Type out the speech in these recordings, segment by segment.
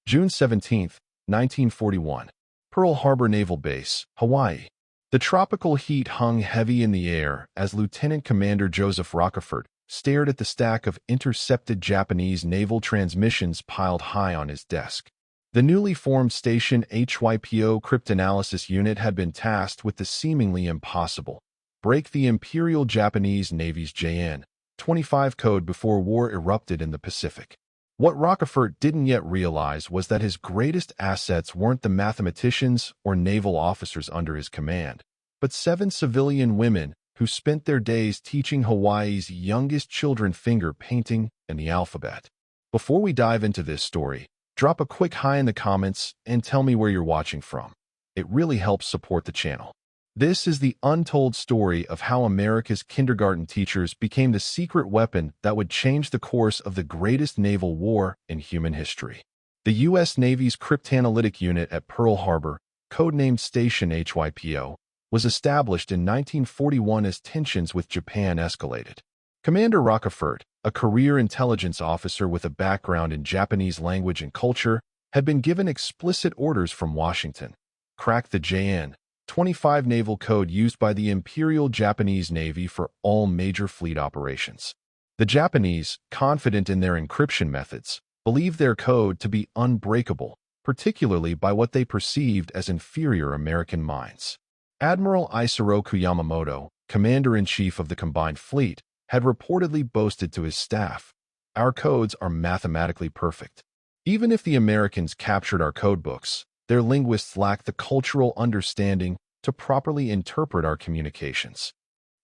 June 17, 1941. Pearl Harbor Naval Base, Hawaii. The tropical heat hung heavy in the air as Lieutenant Commander Joseph Rockefort stared at the stack of intercepted Japanese naval transmissions piled high on his desk. The newly formed Station HYPO Cryptanalysis Unit had been tasked with the seemingly impossible: break the Imperial Japanese Navy's JN-25 code before war erupted in the Pacific. What Rockefort didn't yet realize was that his greatest assets weren't the mathematicians or naval officers under his command, but 7 civilian women who spent their days teaching Hawaii's youngest children finger painting and the alphabet. Before we dive into this story, drop a quick hi in the comments and tell me where you're watching from. It really helps support the channel. This is the untold story of how America's kindergarten teachers became the secret weapon that would change the course of the greatest naval war in human history. The U.S. Navy's Cryptanalytic Unit at Pearl Harbor, codenamed Station HYPO, was established in 1941 as tensions with Japan escalated. Commander Rockefort, a career intelligence officer with a background in Japanese language and culture, had been given explicit orders from Washington: crack the JN-25 naval code used by the Imperial Japanese Navy for all major fleet operations. The Japanese, confident in their encryption methods, believed their code to be unbreakable, particularly by what they perceived as inferior American minds. Admiral Isoroku Yamamoto, Commander-in-Chief of the Combined Fleet, had reportedly boasted to his staff, "Our codes are mathematically perfect. Even if the Americans captured our codebooks, their linguists lacked the cultural understanding to properly interpret our communications."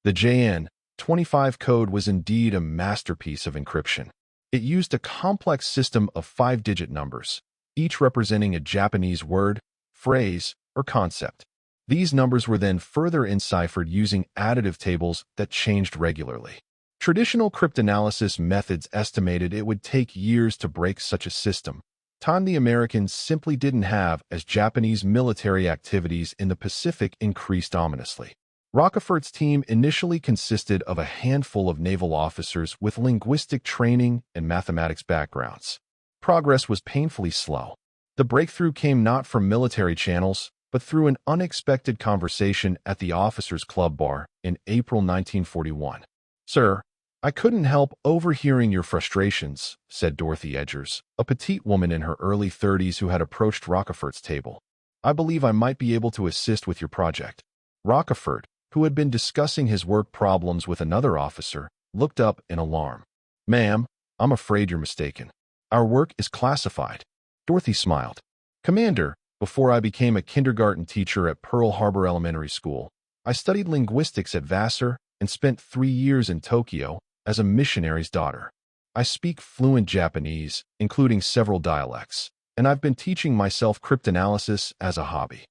The JN-25 code was indeed a masterpiece of encryption. It used a complex system of 5-digit numbers, each representing a Japanese word, phrase, or concept. These numbers were then further enciphered using additive tables that changed regularly. Traditional cryptanalysis methods estimated it would take years to break such a system, time the Americans simply didn't have as Japanese military activities in the Pacific increased ominously. Rockefort's team initially consisted of a handful of naval officers with linguistic training and mathematics backgrounds. Progress was painfully slow. The breakthrough came not from military channels, but through an unexpected conversation at the officers' club bar in April 1941. "Sir, I couldn't help overhearing your frustrations," said Dorothy Edgers, a petite woman in her early 30s who had approached Rockefort's table. "I believe I might be able to assist with your project." Rockefort, who had been discussing his work problems with another officer, looked up in alarm. "Ma'am, I'm afraid you're mistaken. Our work is classified." Dorothy smiled. "Commander, before I became a kindergarten teacher at Pearl Harbor Elementary School, I studied linguistics at Vassar and spent 3 years in Tokyo as a missionary's daughter. I speak fluent Japanese, including several dialects, and I've been teaching myself cryptanalysis as a hobby."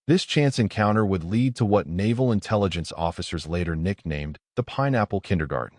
This chance encounter would lead to what naval intelligence officers later nicknamed the Pineapple Kindergarten,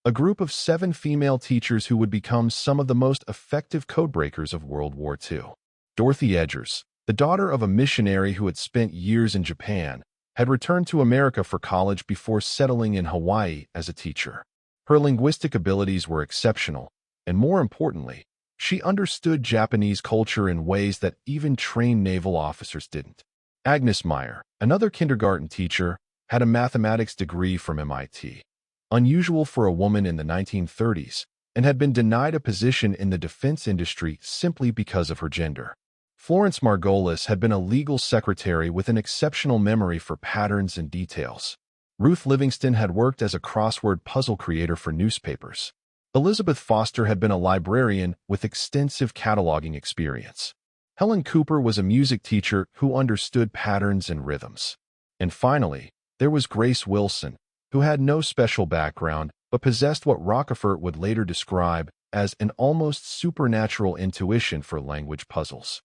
a group of 7 female teachers who would become some of the most effective codebreakers of World War II. Dorothy Edgers, the daughter of a missionary who had spent years in Japan, had returned to America for college before settling in Hawaii as a teacher. Her linguistic abilities were exceptional, and more importantly, she understood Japanese culture in ways that even trained naval officers didn't. Agnes Meyer, another kindergarten teacher, had a mathematics degree from MIT, unusual for a woman in the 1930s, and had been denied a position in the defense industry simply because of her gender. Florence Margolis had been a legal secretary with an exceptional memory for patterns and details. Ruth Livingston had worked as a crossword puzzle creator for newspapers. Elizabeth Foster had been a librarian with extensive cataloging experience. Helen Cooper was a music teacher who understood patterns and rhythms. And finally, there was Grace Wilson, who had no special background but possessed what Rockefort would later describe as an almost supernatural intuition for language puzzles.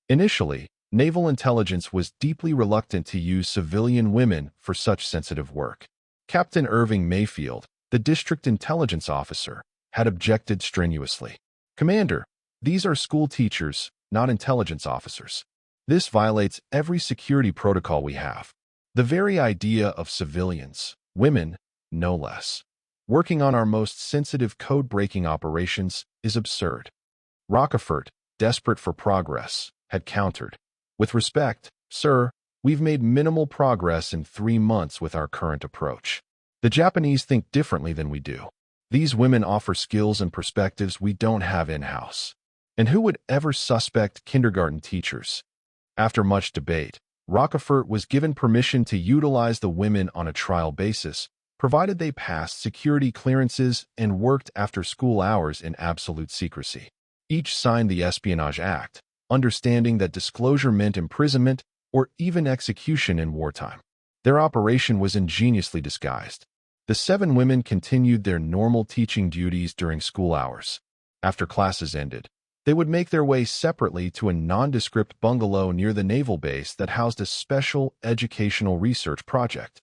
Initially, naval intelligence was deeply reluctant to use civilian women for such sensitive work. Captain Irving Mayfield, the district intelligence officer, had objected strenuously. "Commander, these are school teachers, not intelligence officers. This violates every security protocol we have. The very idea of civilians, women, no less, working on our most sensitive code-breaking operations is absurd." Rockefort, desperate for progress, had countered. With respect, sir, we've made minimal progress in 3 months with our current approach. The Japanese think differently than we do. These women offer skills and perspectives we don't have in-house. And who would ever suspect kindergarten teachers? After much debate, Rockefort was given permission to utilize the women on a trial basis, provided they passed security clearances and worked after school hours in absolute secrecy. Each signed the Espionage Act, understanding that disclosure meant imprisonment or even execution in wartime. Their operation was ingeniously disguised. The 7 women continued their normal teaching duties during school hours. After classes ended, they would make their way separately to a nondescript bungalow near the naval base that housed a special educational research project.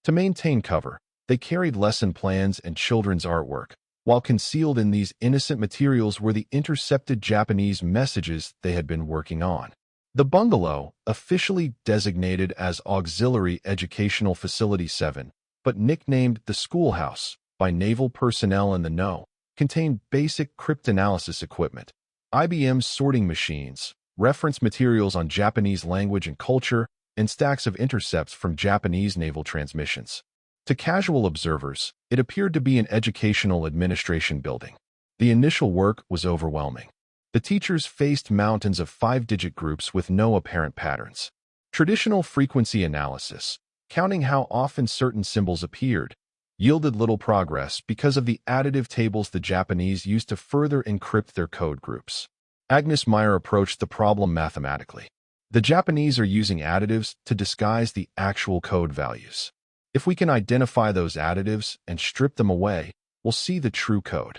To maintain cover, they carried lesson plans and children's artwork, while concealed in these innocent materials were the intercepted Japanese messages they had been working on. The bungalow, officially designated as Auxiliary Educational Facility 7, but nicknamed the Schoolhouse by naval personnel in the know, contained basic cryptanalysis equipment, IBM sorting machines, reference materials on Japanese language and culture, and stacks of intercepts from Japanese naval transmissions. To casual observers, it appeared to be an educational administration building. The initial work was overwhelming. The teachers faced mountains of 5-digit groups with no apparent patterns. Traditional frequency analysis, counting how often certain symbols appeared, yielded little progress because of the additive tables the Japanese used to further encrypt their code groups. Agnes Meyer approached the problem mathematically. The Japanese are using additives to disguise the actual code values. If we can identify those additives and strip them away, we'll see the true code.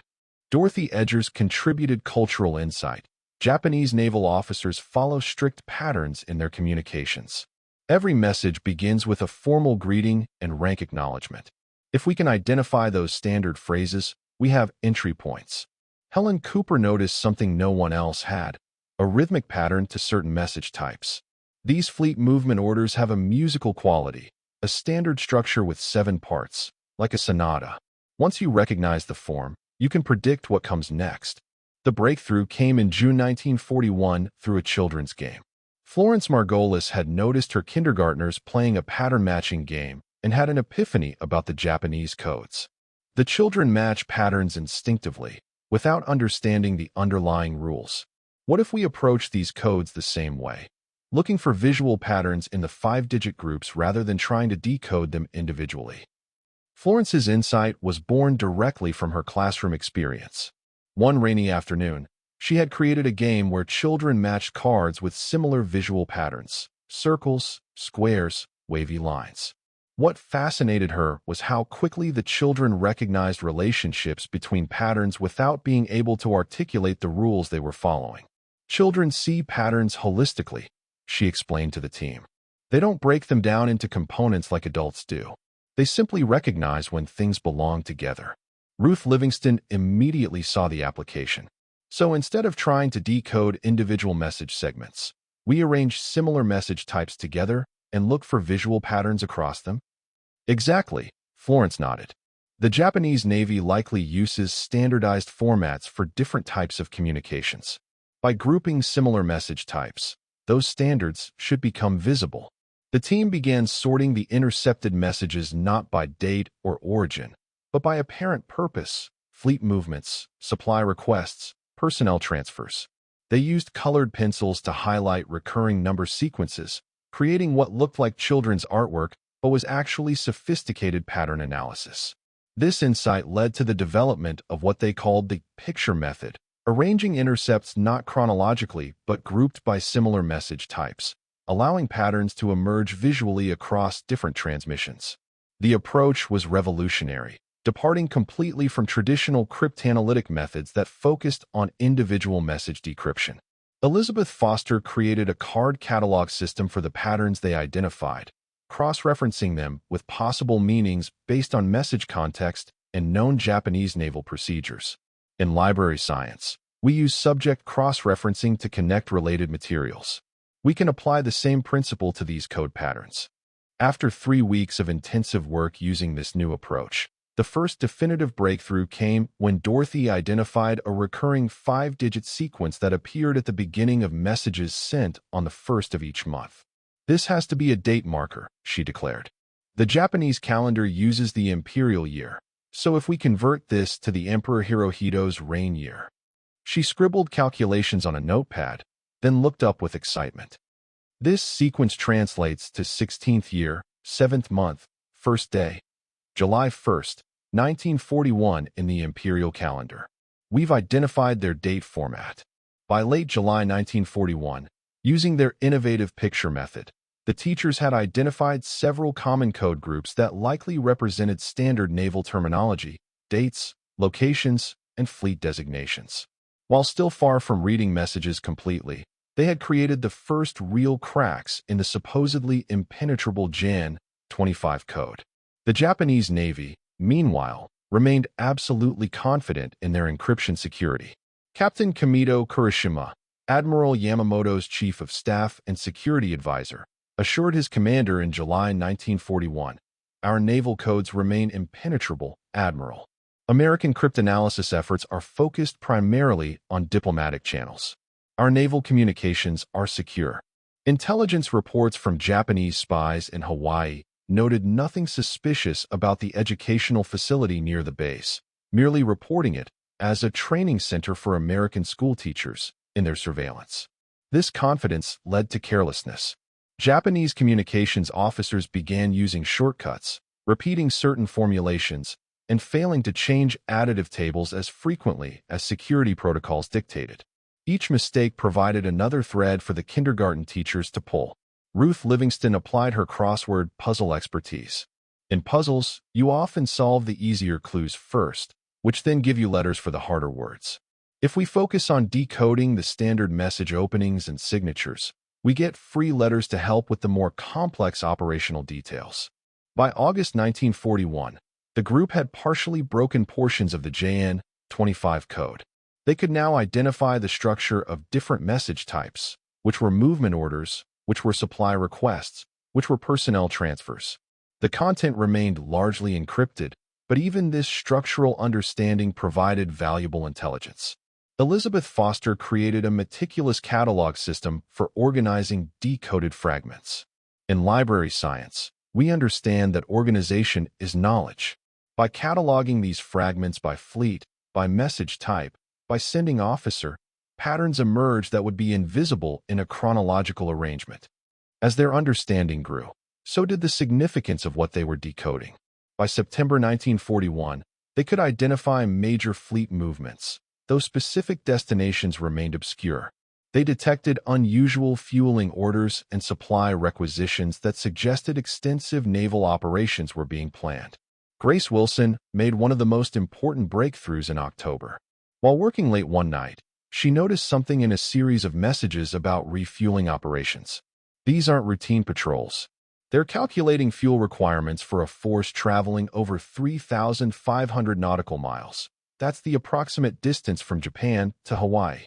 Dorothy Edgers contributed cultural insight. Japanese naval officers follow strict patterns in their communications. Every message begins with a formal greeting and rank acknowledgement. If we can identify those standard phrases, we have entry points. Helen Cooper noticed something no one else had: a rhythmic pattern to certain message types. These fleet movement orders have a musical quality, a standard structure with 7 parts, like a sonata. Once you recognize the form, you can predict what comes next. The breakthrough came in June 1941 through a children's game. Florence Margolis had noticed her kindergartners playing a pattern-matching game and had an epiphany about the Japanese codes. The children match patterns instinctively, without understanding the underlying rules. What if we approach these codes the same way, looking for visual patterns in the 5-digit groups rather than trying to decode them individually? Florence's insight was born directly from her classroom experience. One rainy afternoon, she had created a game where children matched cards with similar visual patterns: circles, squares, wavy lines. What fascinated her was how quickly the children recognized relationships between patterns without being able to articulate the rules they were following. Children see patterns holistically, she explained to the team. They don't break them down into components like adults do. They simply recognize when things belong together. Ruth Livingston immediately saw the application. So instead of trying to decode individual message segments, we arrange similar message types together and look for visual patterns across them? Exactly, Florence nodded. The Japanese Navy likely uses standardized formats for different types of communications. By grouping similar message types, those standards should become visible. The team began sorting the intercepted messages not by date or origin, but by apparent purpose: fleet movements, supply requests, personnel transfers. They used colored pencils to highlight recurring number sequences, creating what looked like children's artwork but was actually sophisticated pattern analysis. This insight led to the development of what they called the picture method, arranging intercepts not chronologically but grouped by similar message types, allowing patterns to emerge visually across different transmissions. The approach was revolutionary, departing completely from traditional cryptanalytic methods that focused on individual message decryption. Elizabeth Foster created a card catalog system for the patterns they identified, cross-referencing them with possible meanings based on message context and known Japanese naval procedures. In library science, we use subject cross-referencing to connect related materials. We can apply the same principle to these code patterns. After 3 weeks of intensive work using this new approach, The first definitive breakthrough came when Dorothy identified a recurring 5-digit sequence that appeared at the beginning of messages sent on the first of each month. "This has to be a date marker," she declared. "The Japanese calendar uses the imperial year, so if we convert this to the Emperor Hirohito's reign year." She scribbled calculations on a notepad, then looked up with excitement. "This sequence translates to 16th year, 7th month, 1st day, July 1st, 1941 in the imperial calendar. We've identified their date format." By late July 1941, using their innovative picture method, the teachers had identified several common code groups that likely represented standard naval terminology, dates, locations, and fleet designations. While still far from reading messages completely, they had created the first real cracks in the supposedly impenetrable Jan 25 code. The Japanese Navy, meanwhile, remained absolutely confident in their encryption security. Captain Kamito Kurishima, Admiral Yamamoto's chief of staff and security advisor, assured his commander in July 1941, "Our naval codes remain impenetrable, Admiral. American cryptanalysis efforts are focused primarily on diplomatic channels. Our naval communications are secure." Intelligence reports from Japanese spies in Hawaii noted nothing suspicious about the educational facility near the base, merely reporting it as a training center for American schoolteachers in their surveillance. This confidence led to carelessness. Japanese communications officers began using shortcuts, repeating certain formulations, and failing to change additive tables as frequently as security protocols dictated. Each mistake provided another thread for the kindergarten teachers to pull. Ruth Livingston applied her crossword puzzle expertise. In puzzles, you often solve the easier clues first, which then give you letters for the harder words. If we focus on decoding the standard message openings and signatures, we get free letters to help with the more complex operational details. By August 1941, the group had partially broken portions of the JN 25 code. They could now identify the structure of different message types, which were movement orders, which were supply requests, which were personnel transfers. The content remained largely encrypted, but even this structural understanding provided valuable intelligence. Elizabeth Foster created a meticulous catalog system for organizing decoded fragments. In library science, we understand that organization is knowledge. By cataloging these fragments by fleet, by message type, by sending officer, patterns emerged that would be invisible in a chronological arrangement. As their understanding grew, so did the significance of what they were decoding. By September 1941, they could identify major fleet movements, though specific destinations remained obscure. They detected unusual fueling orders and supply requisitions that suggested extensive naval operations were being planned. Grace Wilson made one of the most important breakthroughs in October. While working late one night, she noticed something in a series of messages about refueling operations. These aren't routine patrols. They're calculating fuel requirements for a force traveling over 3,500 nautical miles. That's the approximate distance from Japan to Hawaii.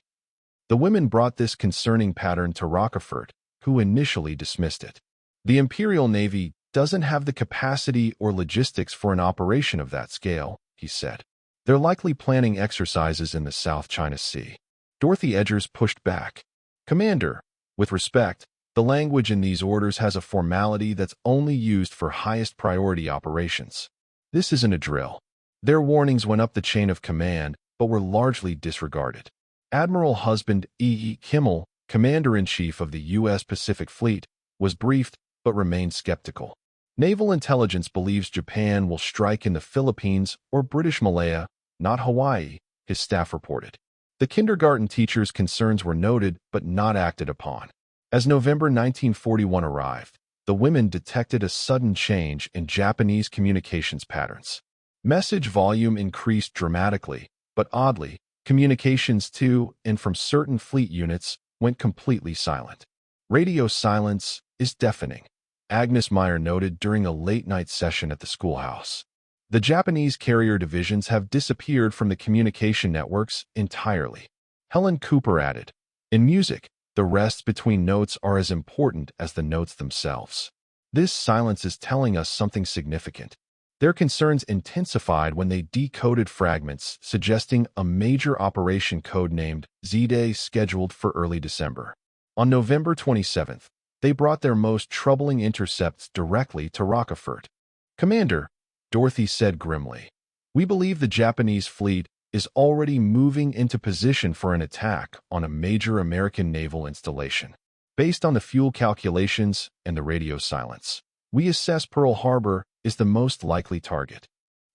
The women brought this concerning pattern to Rockefort, who initially dismissed it. The Imperial Navy doesn't have the capacity or logistics for an operation of that scale, he said. They're likely planning exercises in the South China Sea. Dorothy Edgers pushed back. Commander, with respect, the language in these orders has a formality that's only used for highest priority operations. This isn't a drill. Their warnings went up the chain of command, but were largely disregarded. Admiral Husband E. Kimmel, Commander-in-Chief of the U.S. Pacific Fleet, was briefed but remained skeptical. Naval intelligence believes Japan will strike in the Philippines or British Malaya, not Hawaii, his staff reported. The kindergarten teachers' concerns were noted but not acted upon. As November 1941 arrived, the women detected a sudden change in Japanese communications patterns. Message volume increased dramatically, but oddly, communications to and from certain fleet units went completely silent. Radio silence is deafening, Agnes Meyer noted during a late-night session at the schoolhouse. The Japanese carrier divisions have disappeared from the communication networks entirely. Helen Cooper added, in music, the rests between notes are as important as the notes themselves. This silence is telling us something significant. Their concerns intensified when they decoded fragments suggesting a major operation codenamed Z-Day scheduled for early December. On November 27th, they brought their most troubling intercepts directly to Rockefort. "Commander," Dorothy said grimly, "we believe the Japanese fleet is already moving into position for an attack on a major American naval installation. Based on the fuel calculations and the radio silence, we assess Pearl Harbor is the most likely target."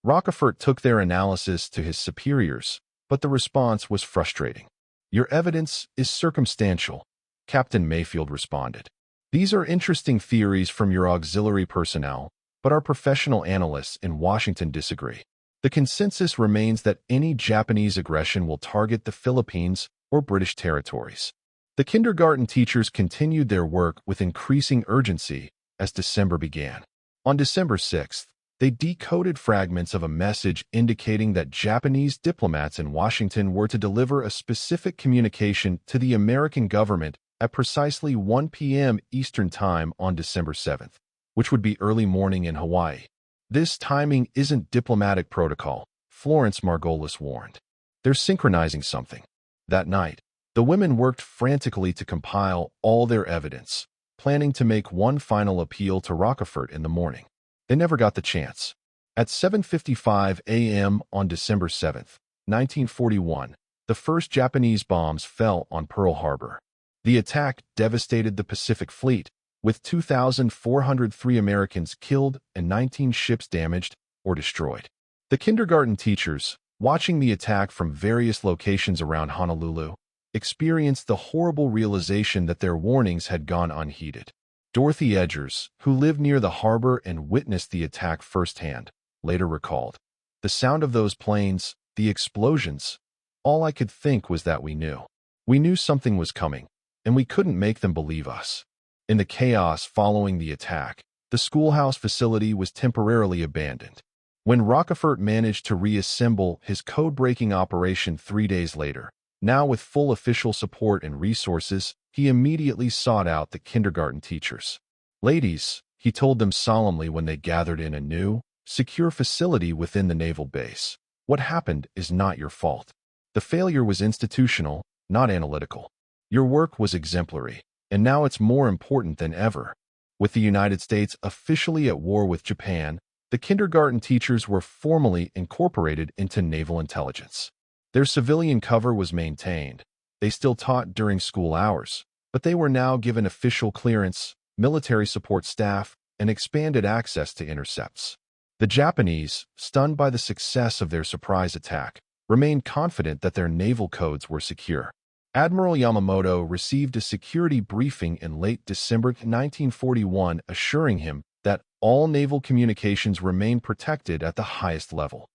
Rockefort took their analysis to his superiors, but the response was frustrating. "Your evidence is circumstantial," Captain Mayfield responded. "These are interesting theories from your auxiliary personnel, but our professional analysts in Washington disagree. The consensus remains that any Japanese aggression will target the Philippines or British territories." The kindergarten teachers continued their work with increasing urgency as December began. On December 6th, they decoded fragments of a message indicating that Japanese diplomats in Washington were to deliver a specific communication to the American government at precisely 1 p.m. Eastern Time on December 7th, which would be early morning in Hawaii. "This timing isn't diplomatic protocol," Florence Margolis warned. "They're synchronizing something." That night, the women worked frantically to compile all their evidence, planning to make one final appeal to Rockefort in the morning. They never got the chance. At 7:55 a.m. on December 7th, 1941, the first Japanese bombs fell on Pearl Harbor. The attack devastated the Pacific Fleet, with 2,403 Americans killed and 19 ships damaged or destroyed. The kindergarten teachers, watching the attack from various locations around Honolulu, experienced the horrible realization that their warnings had gone unheeded. Dorothy Edgers, who lived near the harbor and witnessed the attack firsthand, later recalled, "The sound of those planes, the explosions, all I could think was that we knew. We knew something was coming, and we couldn't make them believe us." In the chaos following the attack, the schoolhouse facility was temporarily abandoned. When Rockefort managed to reassemble his code-breaking operation 3 days later, now with full official support and resources, he immediately sought out the kindergarten teachers. "Ladies," he told them solemnly when they gathered in a new, secure facility within the naval base, "what happened is not your fault. The failure was institutional, not analytical. Your work was exemplary, and now it's more important than ever." With the United States officially at war with Japan, the kindergarten teachers were formally incorporated into naval intelligence. Their civilian cover was maintained. They still taught during school hours, but they were now given official clearance, military support staff, and expanded access to intercepts. The Japanese, stunned by the success of their surprise attack, remained confident that their naval codes were secure. Admiral Yamamoto received a security briefing in late December 1941 assuring him that all naval communications remained protected at the highest level.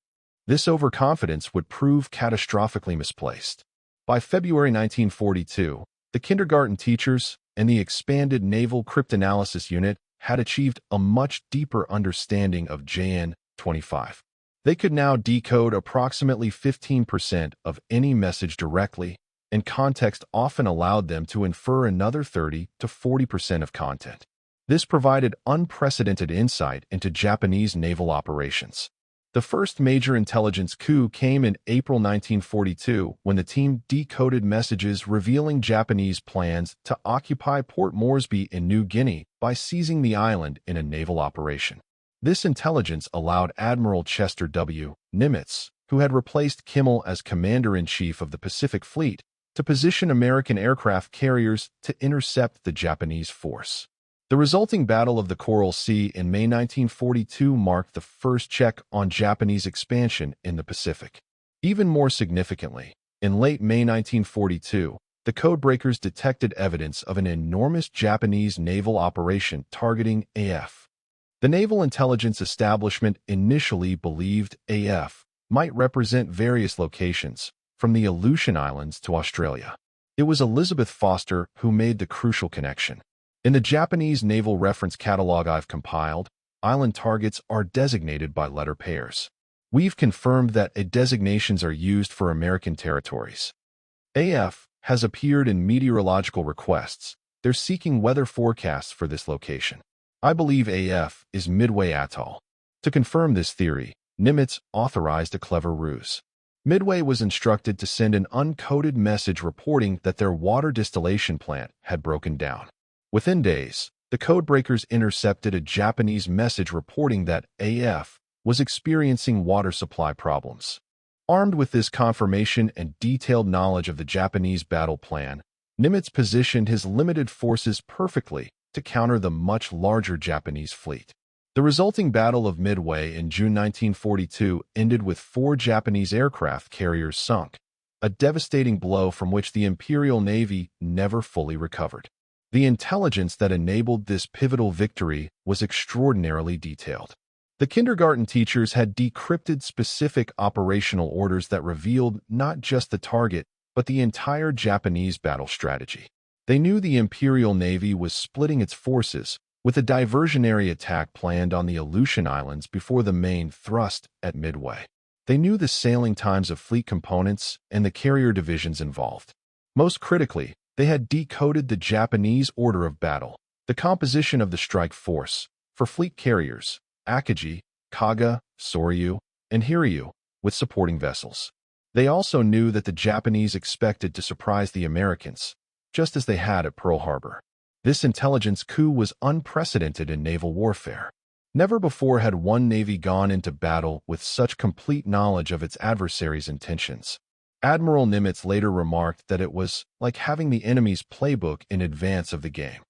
This overconfidence would prove catastrophically misplaced. By February 1942, the kindergarten teachers and the expanded Naval Cryptanalysis Unit had achieved a much deeper understanding of JN 25. They could now decode approximately 15% of any message directly, and context often allowed them to infer another 30 to 40% of content. This provided unprecedented insight into Japanese naval operations. The first major intelligence coup came in April 1942 when the team decoded messages revealing Japanese plans to occupy Port Moresby in New Guinea by seizing the island in a naval operation. This intelligence allowed Admiral Chester W. Nimitz, who had replaced Kimmel as Commander-in-Chief of the Pacific Fleet, to position American aircraft carriers to intercept the Japanese force. The resulting Battle of the Coral Sea in May 1942 marked the first check on Japanese expansion in the Pacific. Even more significantly, in late May 1942, the codebreakers detected evidence of an enormous Japanese naval operation targeting AF. The Naval Intelligence Establishment initially believed AF might represent various locations, from the Aleutian Islands to Australia. It was Elizabeth Foster who made the crucial connection. In the Japanese Naval Reference Catalog I've compiled, island targets are designated by letter pairs. We've confirmed that designations are used for American territories. AF has appeared in meteorological requests. They're seeking weather forecasts for this location. I believe AF is Midway Atoll. To confirm this theory, Nimitz authorized a clever ruse. Midway was instructed to send an uncoded message reporting that their water distillation plant had broken down. Within days, the codebreakers intercepted a Japanese message reporting that AF was experiencing water supply problems. Armed with this confirmation and detailed knowledge of the Japanese battle plan, Nimitz positioned his limited forces perfectly to counter the much larger Japanese fleet. The resulting Battle of Midway in June 1942 ended with 4 Japanese aircraft carriers sunk, a devastating blow from which the Imperial Navy never fully recovered. The intelligence that enabled this pivotal victory was extraordinarily detailed. The kindergarten teachers had decrypted specific operational orders that revealed not just the target, but the entire Japanese battle strategy. They knew the Imperial Navy was splitting its forces, with a diversionary attack planned on the Aleutian Islands before the main thrust at Midway. They knew the sailing times of fleet components and the carrier divisions involved. Most critically, they had decoded the Japanese order of battle, the composition of the strike force, for fleet carriers, Akagi, Kaga, Soryu, and Hiryu, with supporting vessels. They also knew that the Japanese expected to surprise the Americans, just as they had at Pearl Harbor. This intelligence coup was unprecedented in naval warfare. Never before had one navy gone into battle with such complete knowledge of its adversary's intentions. Admiral Nimitz later remarked that it was like having the enemy's playbook in advance of the game.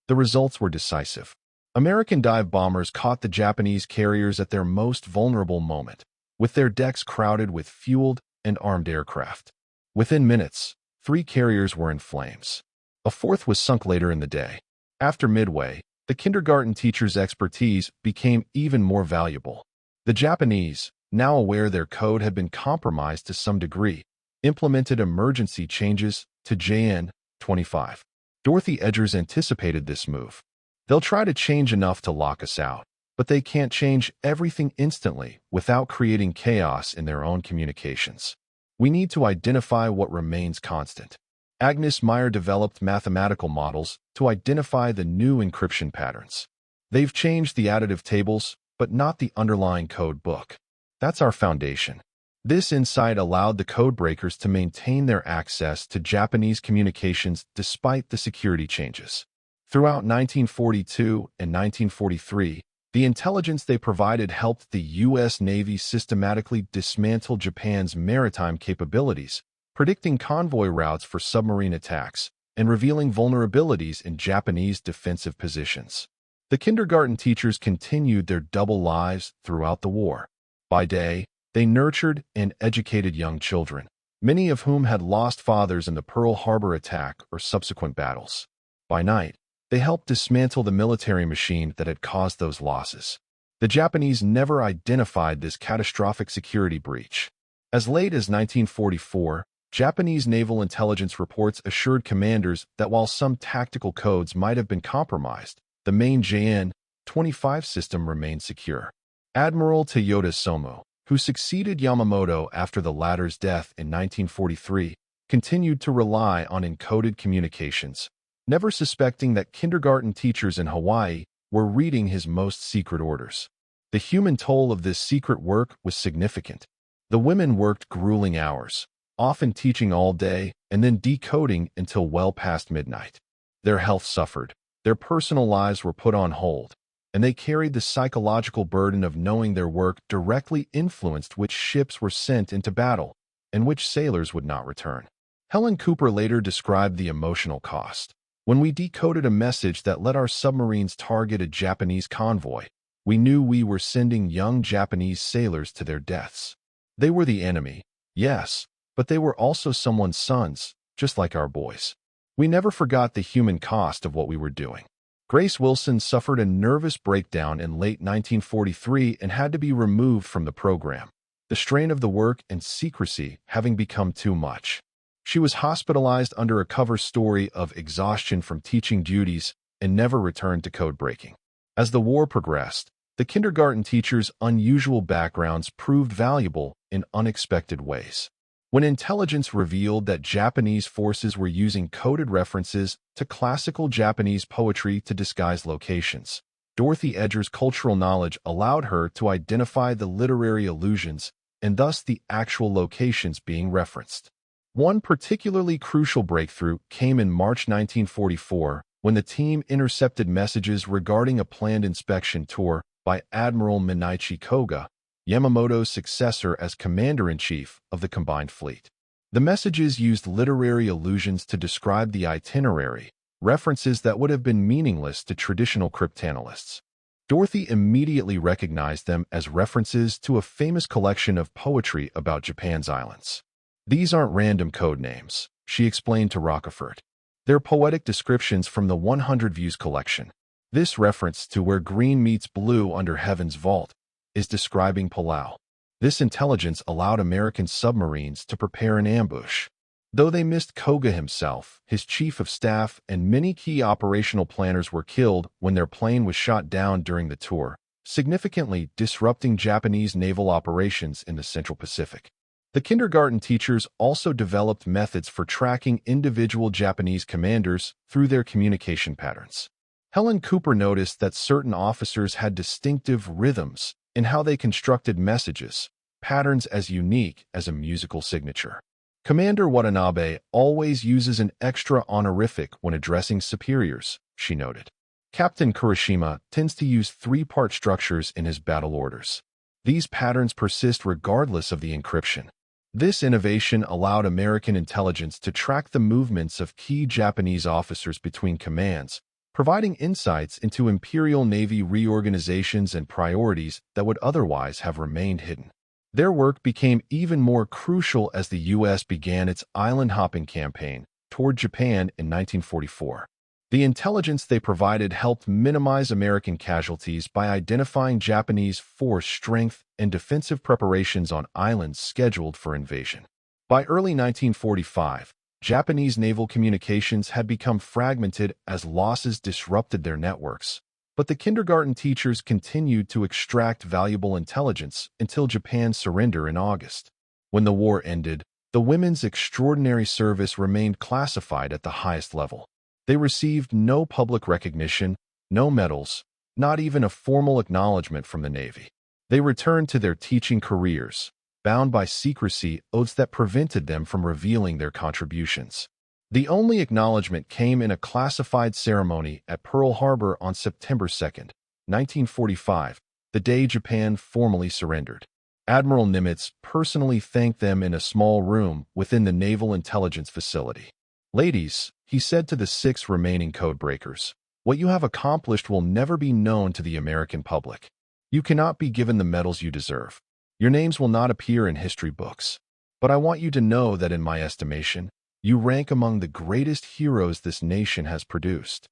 The results were decisive. American dive bombers caught the Japanese carriers at their most vulnerable moment, with their decks crowded with fueled and armed aircraft. Within minutes, 3 carriers were in flames. A 4th was sunk later in the day. After Midway, the kindergarten teacher's expertise became even more valuable. The Japanese, now aware their code had been compromised to some degree, implemented emergency changes to JN-25. Dorothy Edgers anticipated this move. They'll try to change enough to lock us out, but they can't change everything instantly without creating chaos in their own communications. We need to identify what remains constant. Agnes Meyer developed mathematical models to identify the new encryption patterns. They've changed the additive tables, but not the underlying code book. That's our foundation. This insight allowed the codebreakers to maintain their access to Japanese communications despite the security changes. Throughout 1942 and 1943, the intelligence they provided helped the U.S. Navy systematically dismantle Japan's maritime capabilities, predicting convoy routes for submarine attacks, and revealing vulnerabilities in Japanese defensive positions. The kindergarten teachers continued their double lives throughout the war. By day, they nurtured and educated young children, many of whom had lost fathers in the Pearl Harbor attack or subsequent battles. By night, they helped dismantle the military machine that had caused those losses. The Japanese never identified this catastrophic security breach. As late as 1944, Japanese naval intelligence reports assured commanders that while some tactical codes might have been compromised, the main JN-25 system remained secure. Admiral Toyota Somo, who succeeded Yamamoto after the latter's death in 1943, continued to rely on encoded communications, never suspecting that kindergarten teachers in Hawaii were reading his most secret orders. The human toll of this secret work was significant. The women worked grueling hours, often teaching all day and then decoding until well past midnight. Their health suffered, their personal lives were put on hold, and they carried the psychological burden of knowing their work directly influenced which ships were sent into battle and which sailors would not return. Helen Cooper later described the emotional cost. When we decoded a message that let our submarines target a Japanese convoy, we knew we were sending young Japanese sailors to their deaths. They were the enemy, yes, but they were also someone's sons, just like our boys. We never forgot the human cost of what we were doing. Grace Wilson suffered a nervous breakdown in late 1943 and had to be removed from the program, the strain of the work and secrecy having become too much. She was hospitalized under a cover story of exhaustion from teaching duties and never returned to code breaking. As the war progressed, the kindergarten teachers' unusual backgrounds proved valuable in unexpected ways. When intelligence revealed that Japanese forces were using coded references to classical Japanese poetry to disguise locations, Dorothy Edger's cultural knowledge allowed her to identify the literary allusions and thus the actual locations being referenced. One particularly crucial breakthrough came in March 1944 when the team intercepted messages regarding a planned inspection tour by Admiral Minaichi Koga, Yamamoto's successor as Commander-in-Chief of the Combined Fleet. The messages used literary allusions to describe the itinerary, references that would have been meaningless to traditional cryptanalysts. Dorothy immediately recognized them as references to a famous collection of poetry about Japan's islands. These aren't random code names, she explained to Rockefort. They're poetic descriptions from the 100 Views collection. This reference to where green meets blue under heaven's vault is describing Palau. This intelligence allowed American submarines to prepare an ambush. Though they missed Koga himself, his chief of staff and many key operational planners were killed when their plane was shot down during the tour, significantly disrupting Japanese naval operations in the Central Pacific. The kindergarten teachers also developed methods for tracking individual Japanese commanders through their communication patterns. Helen Cooper noticed that certain officers had distinctive rhythms in how they constructed messages, patterns as unique as a musical signature. Commander Watanabe always uses an extra honorific when addressing superiors, she noted. Captain Kurashima tends to use three-part structures in his battle orders. These patterns persist regardless of the encryption. This innovation allowed American intelligence to track the movements of key Japanese officers between commands, providing insights into Imperial Navy reorganizations and priorities that would otherwise have remained hidden. Their work became even more crucial as the U.S. began its island-hopping campaign toward Japan in 1944. The intelligence they provided helped minimize American casualties by identifying Japanese force strength and defensive preparations on islands scheduled for invasion. By early 1945, Japanese naval communications had become fragmented as losses disrupted their networks. But the kindergarten teachers continued to extract valuable intelligence until Japan's surrender in August. When the war ended, the women's extraordinary service remained classified at the highest level. They received no public recognition, no medals, not even a formal acknowledgement from the Navy. They returned to their teaching careers, bound by secrecy oaths that prevented them from revealing their contributions. The only acknowledgement came in a classified ceremony at Pearl Harbor on September 2, 1945, the day Japan formally surrendered. Admiral Nimitz personally thanked them in a small room within the Naval Intelligence Facility. "Ladies," he said to the 6 remaining codebreakers, "what you have accomplished will never be known to the American public. You cannot be given the medals you deserve. Your names will not appear in history books. But I want you to know that in my estimation, you rank among the greatest heroes this nation has produced."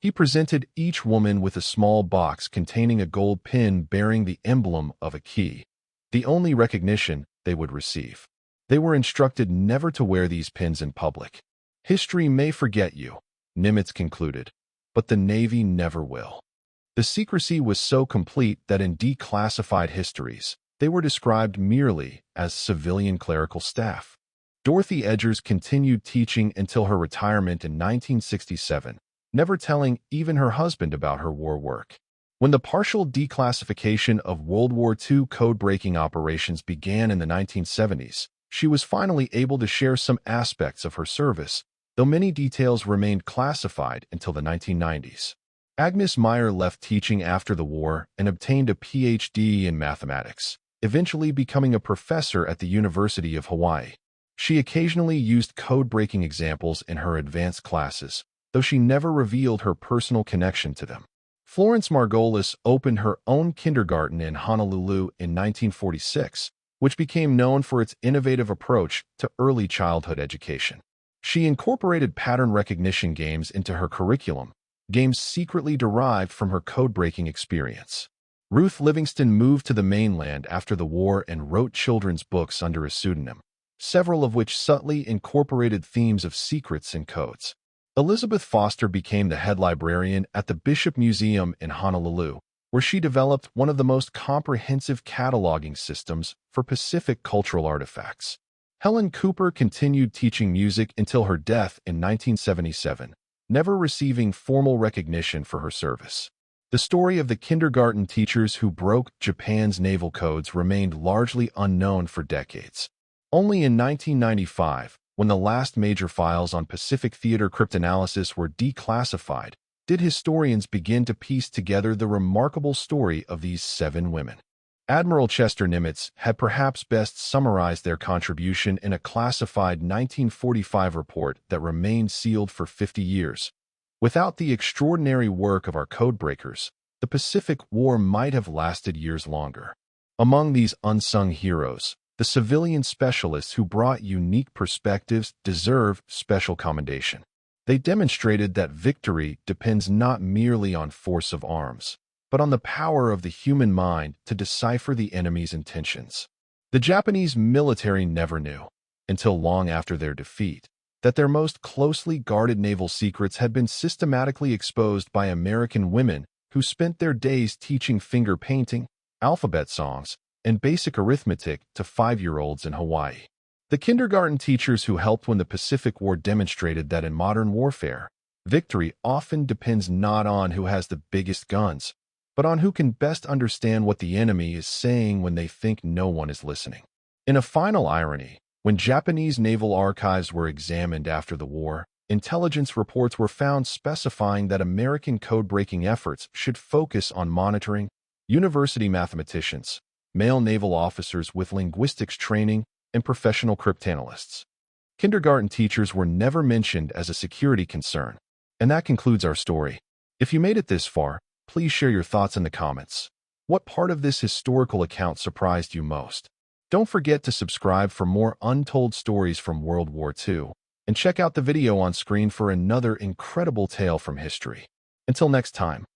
He presented each woman with a small box containing a gold pin bearing the emblem of a key, the only recognition they would receive. They were instructed never to wear these pins in public. "History may forget you," Nimitz concluded, "but the Navy never will." The secrecy was so complete that in declassified histories, they were described merely as civilian clerical staff. Dorothy Edgers continued teaching until her retirement in 1967, never telling even her husband about her war work. When the partial declassification of World War II code-breaking operations began in the 1970s, she was finally able to share some aspects of her service, though many details remained classified until the 1990s. Agnes Meyer left teaching after the war and obtained a Ph.D. in mathematics, eventually becoming a professor at the University of Hawaii. She occasionally used code-breaking examples in her advanced classes, though she never revealed her personal connection to them. Florence Margolis opened her own kindergarten in Honolulu in 1946, which became known for its innovative approach to early childhood education. She incorporated pattern recognition games into her curriculum, games secretly derived from her code-breaking experience. Ruth Livingston moved to the mainland after the war and wrote children's books under a pseudonym, several of which subtly incorporated themes of secrets and codes. Elizabeth Foster became the head librarian at the Bishop Museum in Honolulu, where she developed one of the most comprehensive cataloging systems for Pacific cultural artifacts. Helen Cooper continued teaching music until her death in 1977, never receiving formal recognition for her service. The story of the kindergarten teachers who broke Japan's naval codes remained largely unknown for decades. Only in 1995, when the last major files on Pacific Theater cryptanalysis were declassified, did historians begin to piece together the remarkable story of these 7 women. Admiral Chester Nimitz had perhaps best summarized their contribution in a classified 1945 report that remained sealed for 50 years. Without the extraordinary work of our codebreakers, the Pacific War might have lasted years longer. Among these unsung heroes, the civilian specialists who brought unique perspectives deserve special commendation. They demonstrated that victory depends not merely on force of arms, but on the power of the human mind to decipher the enemy's intentions. The Japanese military never knew, until long after their defeat, that their most closely guarded naval secrets had been systematically exposed by American women who spent their days teaching finger painting, alphabet songs, and basic arithmetic to 5-year-olds in Hawaii. The kindergarten teachers who helped when the Pacific War demonstrated that in modern warfare, victory often depends not on who has the biggest guns, but on who can best understand what the enemy is saying when they think no one is listening. In a final irony, when Japanese naval archives were examined after the war, intelligence reports were found specifying that American code-breaking efforts should focus on monitoring university mathematicians, male naval officers with linguistics training, and professional cryptanalysts. Kindergarten teachers were never mentioned as a security concern. And that concludes our story. If you made it this far, please share your thoughts in the comments. What part of this historical account surprised you most? Don't forget to subscribe for more untold stories from World War II, and check out the video on screen for another incredible tale from history. Until next time.